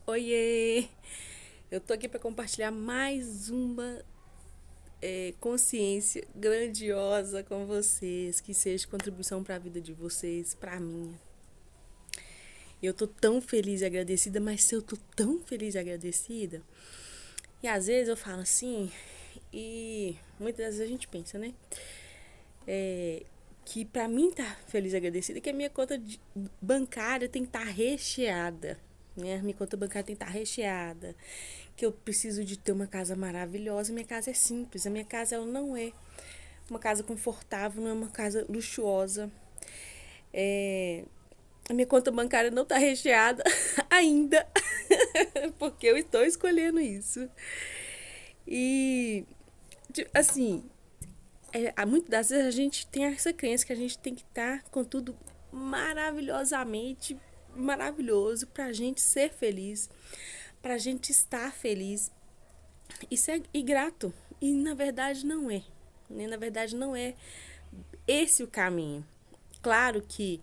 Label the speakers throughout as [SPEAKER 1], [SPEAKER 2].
[SPEAKER 1] Oiê! Eu tô aqui para compartilhar mais uma consciência grandiosa com vocês, que seja contribuição para a vida de vocês, para a minha. Eu tô tão feliz e agradecida, mas se eu tô tão feliz e agradecida, e às vezes eu falo assim, e muitas vezes a gente pensa, né? Que para mim tá feliz e agradecida, que a minha bancária tem que estar recheada, né? Minha conta bancária tem que estar recheada, que eu preciso de ter uma casa maravilhosa. Minha casa é simples, a minha casa ela não é uma casa confortável, não é uma casa luxuosa. É, a minha conta bancária não está recheada ainda, porque eu estou escolhendo isso. E, assim, muitas das vezes a gente tem essa crença que a gente tem que estar com tudo maravilhosamente maravilhoso pra gente ser feliz, pra gente estar feliz e grato. E na verdade não é. Né? Na verdade não é esse o caminho. Claro que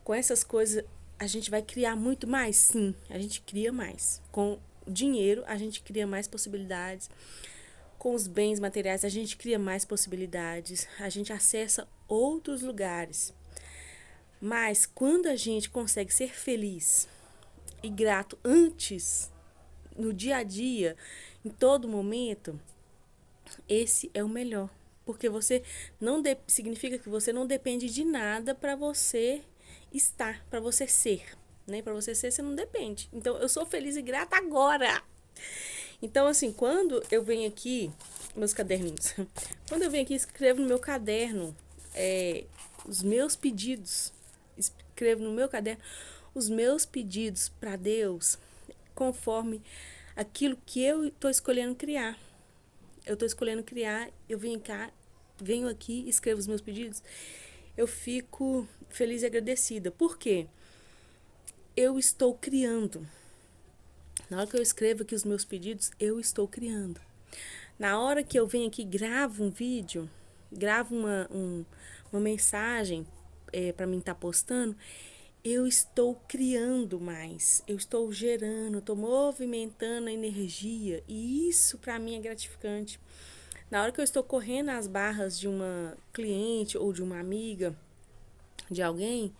[SPEAKER 1] com essas coisas a gente vai criar muito mais? Sim, a gente cria mais. Com dinheiro a gente cria mais possibilidades. Com os bens materiais a gente cria mais possibilidades. A gente acessa outros lugares. Mas quando a gente consegue ser feliz e grato antes, no dia a dia, em todo momento, esse é o melhor. Porque você não significa que você não depende de nada para você estar, para você ser. Né? Para você ser, você não depende. Então, eu sou feliz e grata agora. Então, assim, quando eu venho aqui, meus caderninhos, quando eu venho aqui, escrevo no meu caderno os meus pedidos, escrevo no meu caderno os meus pedidos para Deus, conforme aquilo que eu estou escolhendo criar. Eu estou escolhendo criar, eu venho aqui, escrevo os meus pedidos, eu fico feliz e agradecida. Por quê? Eu estou criando. Na hora que eu escrevo aqui os meus pedidos, eu estou criando. Na hora que eu venho aqui, gravo um vídeo, gravo uma mensagem para mim estar postando, eu estou criando mais, eu estou gerando, estou movimentando a energia e isso para mim é gratificante. Na hora que eu estou correndo as barras de uma cliente ou de uma amiga, de alguém,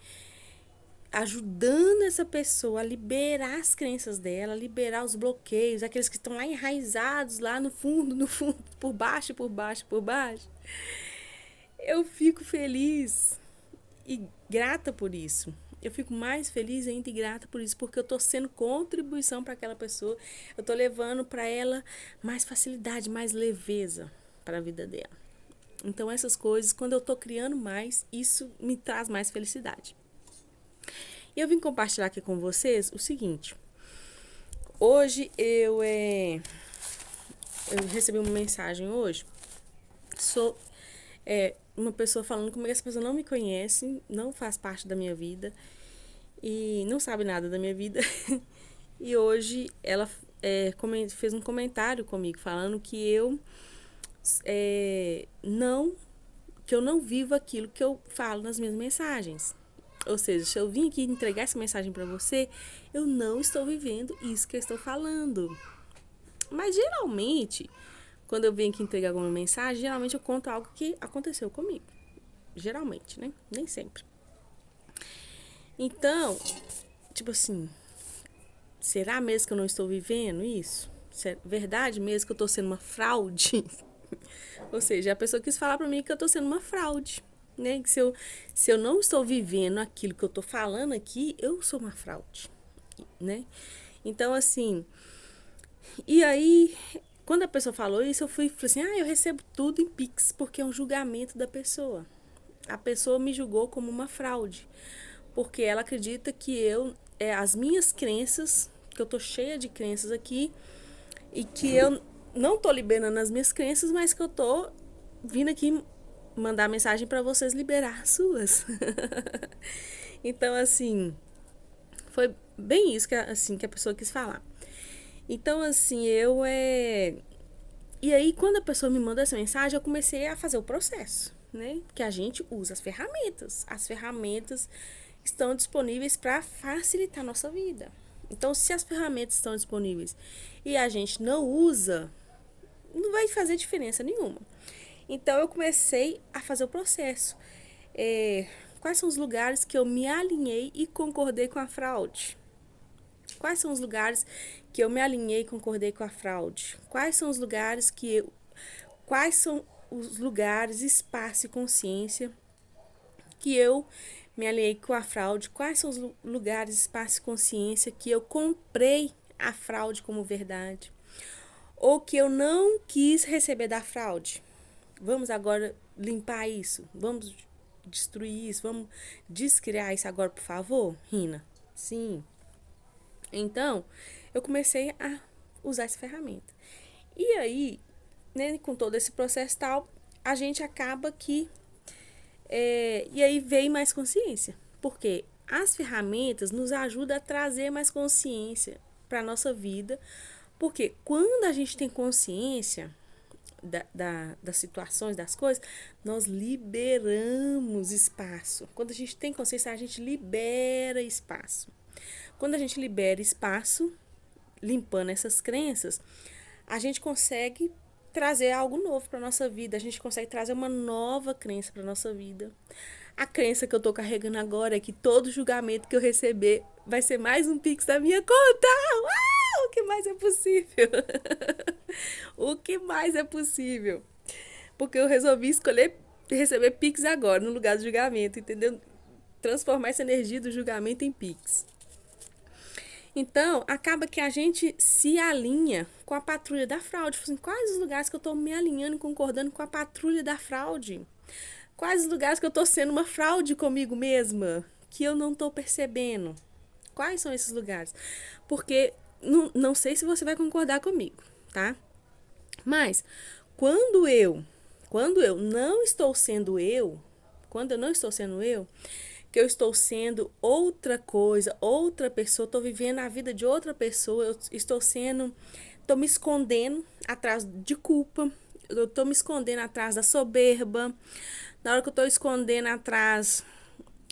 [SPEAKER 1] ajudando essa pessoa a liberar as crenças dela, liberar os bloqueios, aqueles que estão lá enraizados, lá no fundo, por baixo, por baixo, por baixo. Eu fico feliz e grata por isso. Eu fico mais feliz ainda e grata por isso, porque eu estou sendo contribuição para aquela pessoa. Eu estou levando para ela mais facilidade, mais leveza para a vida dela. Então, essas coisas, quando eu estou criando mais, isso me traz mais felicidade. E eu vim compartilhar aqui com vocês o seguinte. Hoje eu recebi uma mensagem hoje. Sou uma pessoa falando como essa pessoa não me conhece, não faz parte da minha vida e não sabe nada da minha vida. E hoje ela fez um comentário comigo falando que eu não vivo aquilo que eu falo nas minhas mensagens. Ou seja, se eu vim aqui entregar essa mensagem para você, eu não estou vivendo isso que eu estou falando. Mas geralmente, quando eu venho aqui entregar alguma mensagem, geralmente eu conto algo que aconteceu comigo. Geralmente, né? Nem sempre. Então, tipo assim, será mesmo que eu não estou vivendo isso? É verdade mesmo que eu estou sendo uma fraude? Ou seja, a pessoa quis falar pra mim que eu estou sendo uma fraude. Né? Que se eu não estou vivendo aquilo que eu estou falando aqui, eu sou uma fraude. Né? Então, assim, e aí, quando a pessoa falou isso, falei assim, eu recebo tudo em Pix, porque é um julgamento da pessoa. A pessoa me julgou como uma fraude, porque ela acredita que as minhas crenças, que eu tô cheia de crenças aqui, e que eu não tô liberando as minhas crenças, mas que eu tô vindo aqui mandar mensagem para vocês liberar as suas. Então, assim, foi bem isso que a pessoa quis falar. Então, assim, E aí, quando a pessoa me manda essa mensagem, eu comecei a fazer o processo, né? Que a gente usa as ferramentas. As ferramentas estão disponíveis para facilitar a nossa vida. Então, se as ferramentas estão disponíveis e a gente não usa, não vai fazer diferença nenhuma. Então, eu comecei a fazer o processo. Quais são os lugares que eu me alinhei e concordei com a fraude? Quais são os lugares que eu me alinhei e concordei com a fraude? Quais são os lugares quais são os lugares, espaço e consciência que eu me alinhei com a fraude? Quais são os lugares, espaço e consciência que eu comprei a fraude como verdade? Ou que eu não quis receber da fraude? Vamos agora limpar isso? Vamos destruir isso? Vamos descriar isso agora, por favor, Rina? Sim. Então, eu comecei a usar essa ferramenta. E aí, né, com todo esse processo tal, a gente acaba que... e aí vem mais consciência. Porque as ferramentas nos ajudam a trazer mais consciência para a nossa vida. Porque quando a gente tem consciência das situações, das coisas, nós liberamos espaço. Quando a gente tem consciência, a gente libera espaço. Quando a gente libera espaço, limpando essas crenças, a gente consegue trazer algo novo para nossa vida. A gente consegue trazer uma nova crença para nossa vida. A crença que eu tô carregando agora é que todo julgamento que eu receber vai ser mais um Pix da minha conta. Uau! O que mais é possível? O que mais é possível? Porque eu resolvi escolher receber Pix agora, no lugar do julgamento, entendeu? Transformar essa energia do julgamento em Pix. Então, acaba que a gente se alinha com a patrulha da fraude. Assim, quais os lugares que eu estou me alinhando e concordando com a patrulha da fraude? Quais os lugares que eu estou sendo uma fraude comigo mesma, que eu não estou percebendo? Quais são esses lugares? Porque não sei se você vai concordar comigo, tá? Mas quando eu não estou sendo eu, quando eu não estou sendo eu, que eu estou sendo outra coisa, outra pessoa, estou vivendo a vida de outra pessoa, eu estou me escondendo atrás de culpa, eu estou me escondendo atrás da soberba, na hora que eu estou escondendo atrás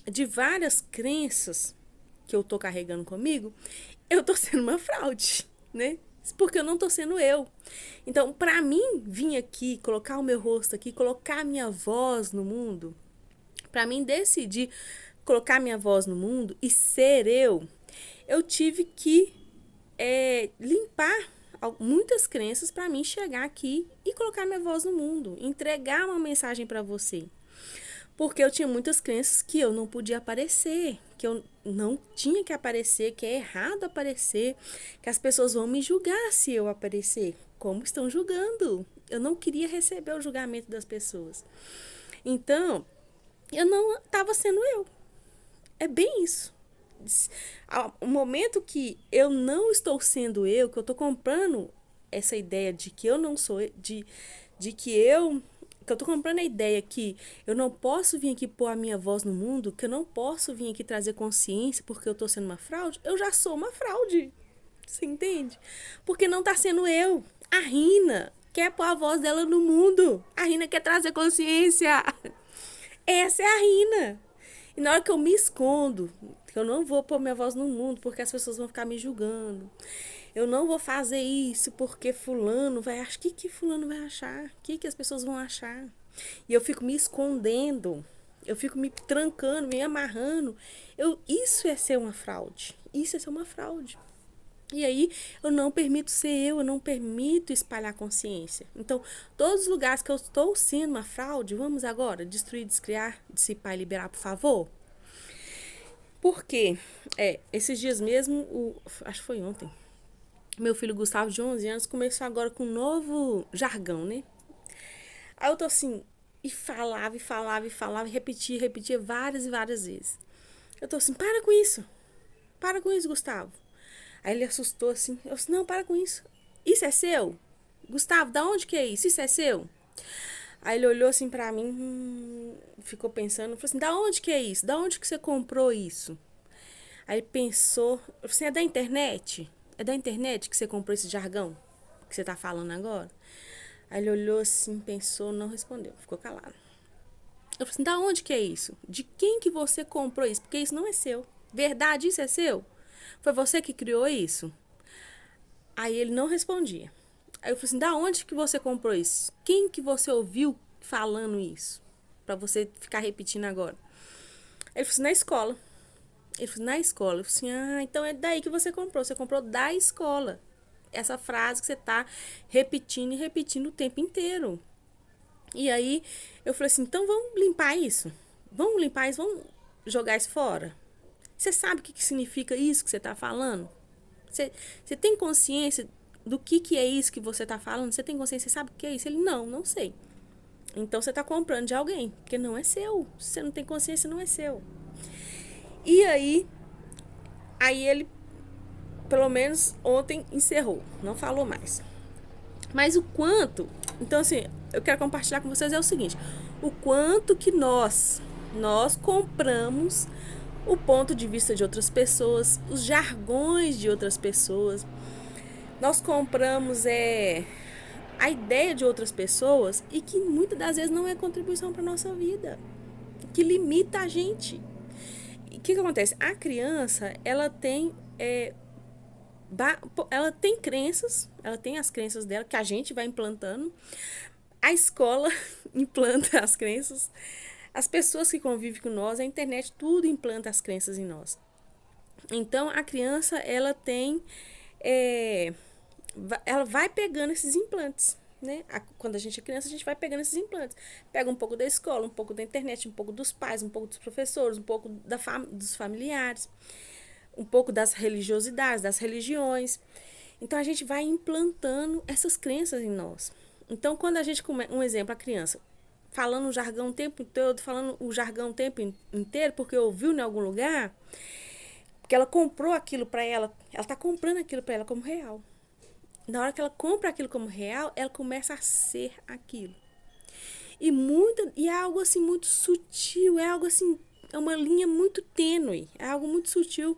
[SPEAKER 1] de várias crenças que eu estou carregando comigo, eu estou sendo uma fraude, né? Porque eu não estou sendo eu. Então, para mim, vir aqui, colocar o meu rosto aqui, colocar a minha voz no mundo, para mim decidir colocar minha voz no mundo e ser eu tive que limpar muitas crenças para mim chegar aqui e colocar minha voz no mundo, entregar uma mensagem para você. Porque eu tinha muitas crenças que eu não podia aparecer, que eu não tinha que aparecer, que é errado aparecer, que as pessoas vão me julgar se eu aparecer. Como estão julgando? Eu não queria receber o julgamento das pessoas. Então, eu não estava sendo eu. É bem isso. O momento que eu não estou sendo eu, que eu estou comprando essa ideia de que eu não sou, que eu estou comprando a ideia que eu não posso vir aqui pôr a minha voz no mundo, que eu não posso vir aqui trazer consciência porque eu estou sendo uma fraude, eu já sou uma fraude. Você entende? Porque não está sendo eu. A Rina quer pôr a voz dela no mundo. A Rina quer trazer consciência. Essa é a Rina. E na hora que eu me escondo, que eu não vou pôr minha voz no mundo porque as pessoas vão ficar me julgando. Eu não vou fazer isso porque fulano vai achar. O que fulano vai achar? O que as pessoas vão achar? E eu fico me escondendo. Eu fico me trancando, me amarrando. Isso é ser uma fraude. Isso é ser uma fraude. E aí, eu não permito ser eu não permito espalhar consciência. Então, todos os lugares que eu estou sendo uma fraude, vamos agora destruir, descriar, dissipar e liberar, por favor? Por quê? Esses dias mesmo, acho que foi ontem, meu filho Gustavo, de 11 anos, começou agora com um novo jargão, né? Aí eu tô assim, e falava, repetia várias e várias vezes. Eu tô assim, para com isso, Gustavo. Aí ele assustou assim, eu disse, não, para com isso. Isso é seu? Gustavo, da onde que é isso? Isso é seu? Aí ele olhou assim pra mim, ficou pensando, falou assim, da onde que é isso? Da onde que você comprou isso? Aí ele pensou, eu falei assim, é da internet? É da internet que você comprou esse jargão que você tá falando agora? Aí ele olhou assim, pensou, não respondeu, ficou calado. Eu falei assim, da onde que é isso? De quem que você comprou isso? Porque isso não é seu. Verdade, isso é seu? Foi você que criou isso? Aí ele não respondia. Aí eu falei assim, da onde que você comprou isso? Quem que você ouviu falando isso? Pra você ficar repetindo agora. Ele falou assim, na escola. Ele falou, na escola. Eu falei assim, então é daí que você comprou. Você comprou da escola. Essa frase que você tá repetindo e repetindo o tempo inteiro. E aí eu falei assim, então vamos limpar isso. Vamos limpar isso, vamos jogar isso fora. Você sabe o que significa isso que você tá falando? Você tem consciência do que é isso que você tá falando? Você tem consciência, você sabe o que é isso? Ele, não sei. Então você tá comprando de alguém, porque não é seu. Se você não tem consciência, não é seu. E aí ele, pelo menos ontem, encerrou. Não falou mais. Mas o quanto... Então, assim, eu quero compartilhar com vocês é o seguinte. O quanto que nós compramos o ponto de vista de outras pessoas, os jargões de outras pessoas. Nós compramos a ideia de outras pessoas e que muitas das vezes não é contribuição para nossa vida, que limita a gente. E o que acontece? A criança, ela tem crenças, ela tem as crenças dela que a gente vai implantando. A escola implanta as crenças. As pessoas que convivem com nós, a internet, tudo implanta as crenças em nós. Então, a criança, ela tem... ela vai pegando esses implantes, né? Quando a gente é criança, a gente vai pegando esses implantes. Pega um pouco da escola, um pouco da internet, um pouco dos pais, um pouco dos professores, um pouco dos familiares, um pouco das religiosidades, das religiões. Então, a gente vai implantando essas crenças em nós. Então, quando a gente um exemplo, a criança falando o jargão o tempo todo, falando o jargão o tempo inteiro, porque ouviu em algum lugar, porque ela comprou aquilo para ela tá comprando aquilo para ela como real. Na hora que ela compra aquilo como real, ela começa a ser aquilo. E é algo assim muito sutil, é algo assim, é uma linha muito tênue, é algo muito sutil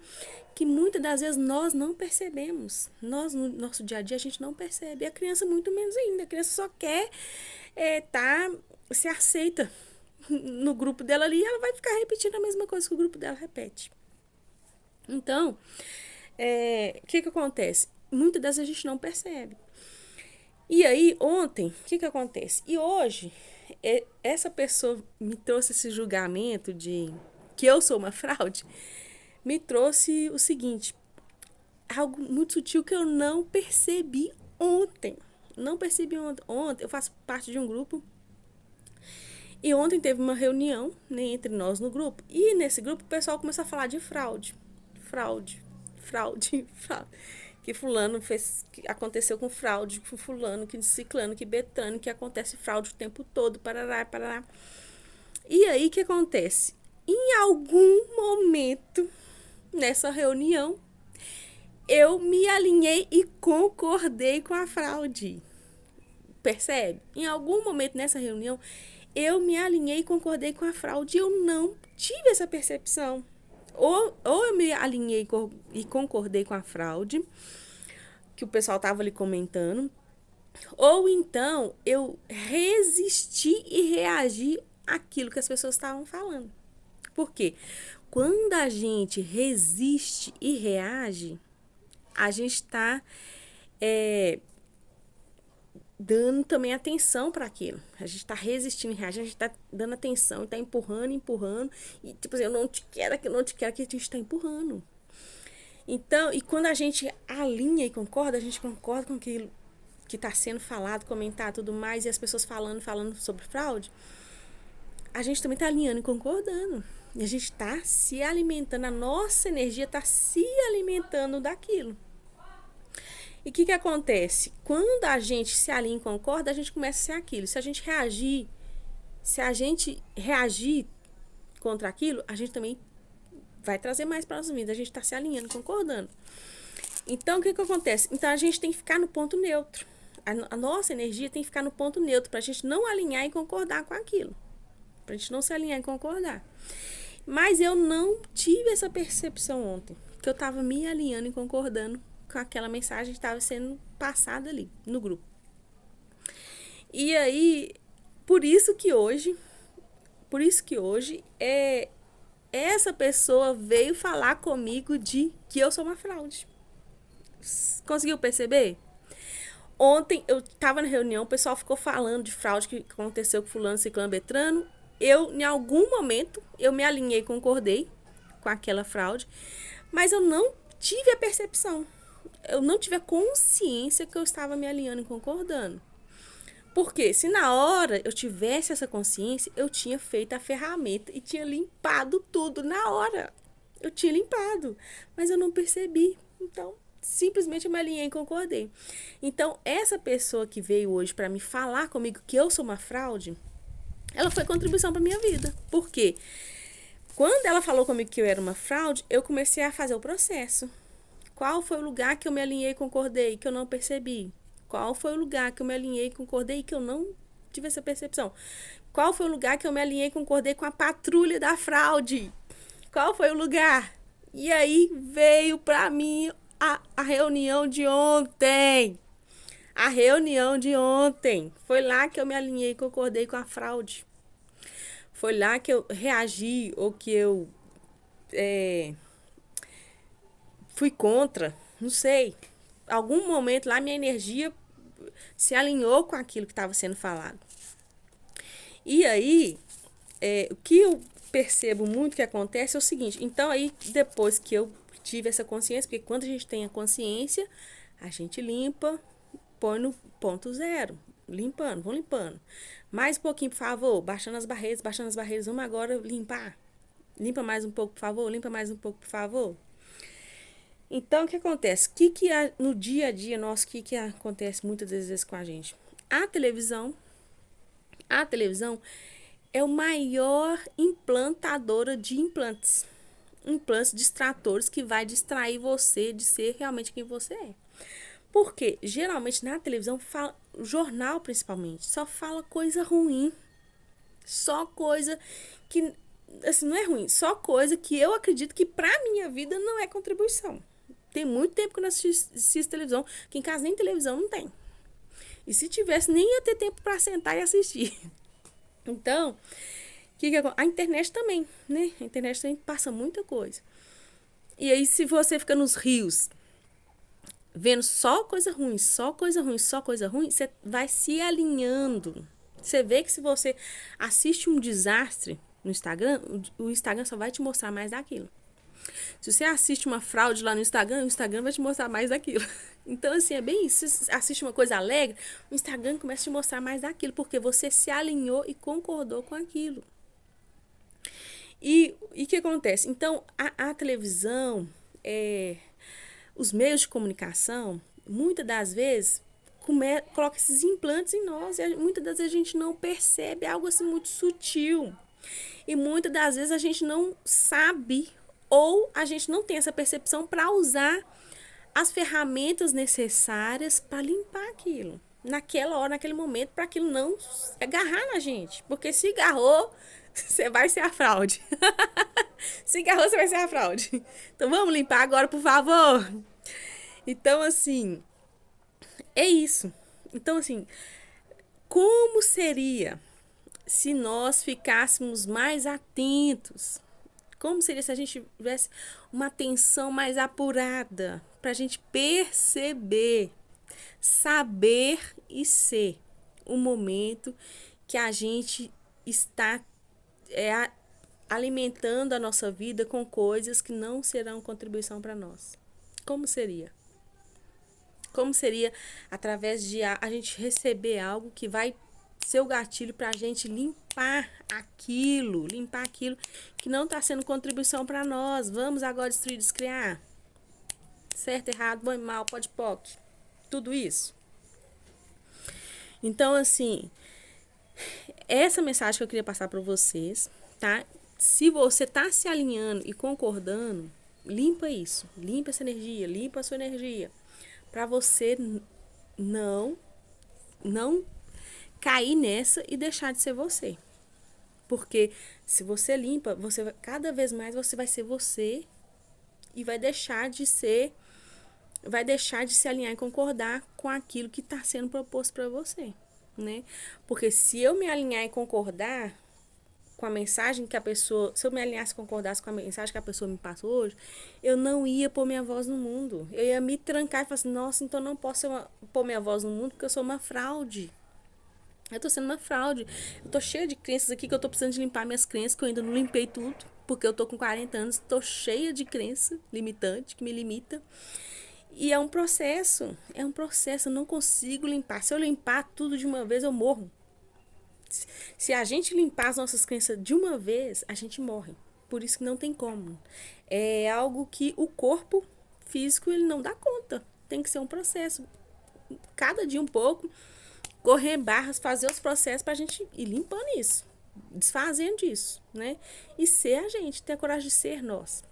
[SPEAKER 1] que muitas das vezes nós não percebemos. Nós, no nosso dia a dia, a gente não percebe. E a criança muito menos ainda. A criança só quer se aceita no grupo dela ali e ela vai ficar repetindo a mesma coisa que o grupo dela repete. Então, o que acontece? Muitas das vezes a gente não percebe. E aí, ontem, o que acontece? E hoje, essa pessoa me trouxe esse julgamento de que eu sou uma fraude, me trouxe o seguinte, algo muito sutil que eu não percebi ontem. Não percebi ontem. Ontem eu faço parte de um grupo e ontem teve uma reunião, né, entre nós no grupo. E nesse grupo o pessoal começou a falar de fraude. Fraude. Que fulano fez, que aconteceu com fraude, com fulano, que ciclano, que betano, que acontece fraude o tempo todo, parará. E aí, o que acontece? Em algum momento, nessa reunião, eu me alinhei e concordei com a fraude. Percebe? Em algum momento nessa reunião, eu me alinhei e concordei com a fraude e eu não tive essa percepção. Ou eu me alinhei e concordei com a fraude, que o pessoal estava ali comentando, ou então eu resisti e reagi àquilo que as pessoas estavam falando. Por quê? Quando a gente resiste e reage, a gente está dando também atenção para aquilo. A gente está resistindo e reagindo, a gente está dando atenção, está empurrando. E tipo assim, eu não te quero, que a gente está empurrando. Então, e quando a gente alinha e concorda, a gente concorda com aquilo que está sendo falado, comentado, tudo mais, e as pessoas falando sobre fraude, a gente também está alinhando e concordando. E a gente está se alimentando, a nossa energia está se alimentando daquilo. E o que acontece? Quando a gente se alinha e concorda, a gente começa a ser aquilo. Se a gente reagir contra aquilo, a gente também vai trazer mais para a nossa vida. A gente está se alinhando, concordando. Então, o que acontece? Então, a gente tem que ficar no ponto neutro. A nossa energia tem que ficar no ponto neutro para a gente não alinhar e concordar com aquilo. Para a gente não se alinhar e concordar. Mas eu não tive essa percepção ontem. Que eu estava me alinhando e concordando com aquela mensagem que estava sendo passada ali no grupo. E aí, por isso que hoje essa pessoa veio falar comigo de que eu sou uma fraude. Conseguiu perceber? Ontem eu tava na reunião, o pessoal ficou falando de fraude que aconteceu com fulano, ciclano, betrano. Eu, em algum momento, eu me alinhei, concordei com aquela fraude, mas eu não tive a percepção. Eu não tive a consciência que eu estava me alinhando e concordando. Porque se na hora eu tivesse essa consciência, eu tinha feito a ferramenta e tinha limpado tudo na hora. Eu tinha limpado, mas eu não percebi. Então, simplesmente eu me alinhei e concordei. Então, essa pessoa que veio hoje para me falar comigo que eu sou uma fraude, ela foi contribuição para minha vida. Por quê? Quando ela falou comigo que eu era uma fraude, eu comecei a fazer o processo. Qual foi o lugar que eu me alinhei e concordei que eu não percebi? Qual foi o lugar que eu me alinhei e concordei que eu não tive essa percepção? Qual foi o lugar que eu me alinhei e concordei com a patrulha da fraude? Qual foi o lugar? E aí veio para mim a reunião de ontem. A reunião de ontem. Foi lá que eu me alinhei e concordei com a fraude. Foi lá que eu reagi ou que eu fui contra. Não sei. Algum momento lá minha energia se alinhou com aquilo que estava sendo falado. E aí, o que eu percebo muito que acontece é o seguinte. Então, aí, depois que eu tive essa consciência, porque quando a gente tem a consciência, a gente limpa, põe no ponto zero. Limpando, vamos limpando. Mais um pouquinho, por favor. Baixando as barreiras, baixando as barreiras. Vamos agora limpar. Limpa mais um pouco, por favor. Limpa mais um pouco, por favor. Então, o que acontece? No dia a dia nosso, o que acontece muitas vezes com a gente? A televisão é o maior implantadora de implantes. Implantes distratores que vai distrair você de ser realmente quem você é. Porque, geralmente, na televisão, jornal principalmente, só fala coisa ruim. Só coisa que, assim, não é ruim. Só coisa que eu acredito que pra minha vida não é contribuição. Tem muito tempo que eu não assisto televisão, que em casa nem televisão não tem. E se tivesse, nem ia ter tempo para sentar e assistir. Então, a internet também, né? A internet também passa muita coisa. E aí, se você fica nos rios, vendo só coisa ruim, só coisa ruim, só coisa ruim, você vai se alinhando. Você vê que se você assiste um desastre no Instagram, o Instagram só vai te mostrar mais daquilo. Se você assiste uma fraude lá no Instagram, o Instagram vai te mostrar mais daquilo. Então, assim, é bem isso. Se você assiste uma coisa alegre, o Instagram começa a te mostrar mais daquilo, porque você se alinhou e concordou com aquilo. E o que acontece? Então, a televisão, os meios de comunicação, muitas das vezes, coloca esses implantes em nós. E muitas das vezes a gente não percebe, é algo assim muito sutil. E muitas das vezes a gente não sabe ou a gente não tem essa percepção para usar as ferramentas necessárias para limpar aquilo. Naquela hora, naquele momento, para aquilo não agarrar na gente. Porque se agarrou, você vai ser a fraude. Se agarrou, você vai ser a fraude. Então vamos limpar agora, por favor. Então, assim, é isso. Então, assim, como seria se nós ficássemos mais atentos? Como seria se a gente tivesse uma atenção mais apurada para a gente perceber, saber e ser o momento que a gente está alimentando a nossa vida com coisas que não serão contribuição para nós? Como seria? Como seria através de a gente receber algo que vai ser o gatilho para a gente limpar aquilo que não está sendo contribuição para nós. Vamos agora destruir, descriar. Certo, errado, bom e mal, pode, poc. Tudo isso. Então, assim, essa mensagem que eu queria passar para vocês, tá? Se você tá se alinhando e concordando, limpa isso. Limpa essa energia, limpa a sua energia. Para você não cair nessa e deixar de ser você. Porque se você limpa, cada vez mais você vai ser você e vai deixar de se alinhar e concordar com aquilo que está sendo proposto para você, né? Porque se eu me alinhar e concordar com a mensagem que a pessoa, se eu me alinhasse, concordasse com a mensagem que a pessoa me passou hoje, eu não ia pôr minha voz no mundo. Eu ia me trancar e falar assim, nossa, então não posso pôr minha voz no mundo porque eu sou uma fraude. Eu tô sendo uma fraude. Eu tô cheia de crenças aqui que eu tô precisando de limpar minhas crenças, que eu ainda não limpei tudo, porque eu tô com 40 anos, tô cheia de crença limitante, que me limita. E é um processo, eu não consigo limpar. Se eu limpar tudo de uma vez, eu morro. Se a gente limpar as nossas crenças de uma vez, a gente morre. Por isso que não tem como. É algo que o corpo físico ele não dá conta. Tem que ser um processo. Cada dia um pouco, correr barras, fazer os processos pra gente ir limpando isso, desfazendo isso, né? E ser a gente, ter a coragem de ser nós.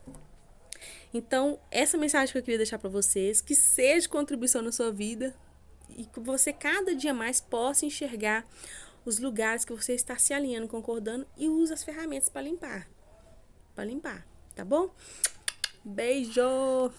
[SPEAKER 1] Então, essa mensagem que eu queria deixar pra vocês, que seja contribuição na sua vida e que você cada dia mais possa enxergar os lugares que você está se alinhando, concordando e use as ferramentas para limpar, tá bom? Beijo!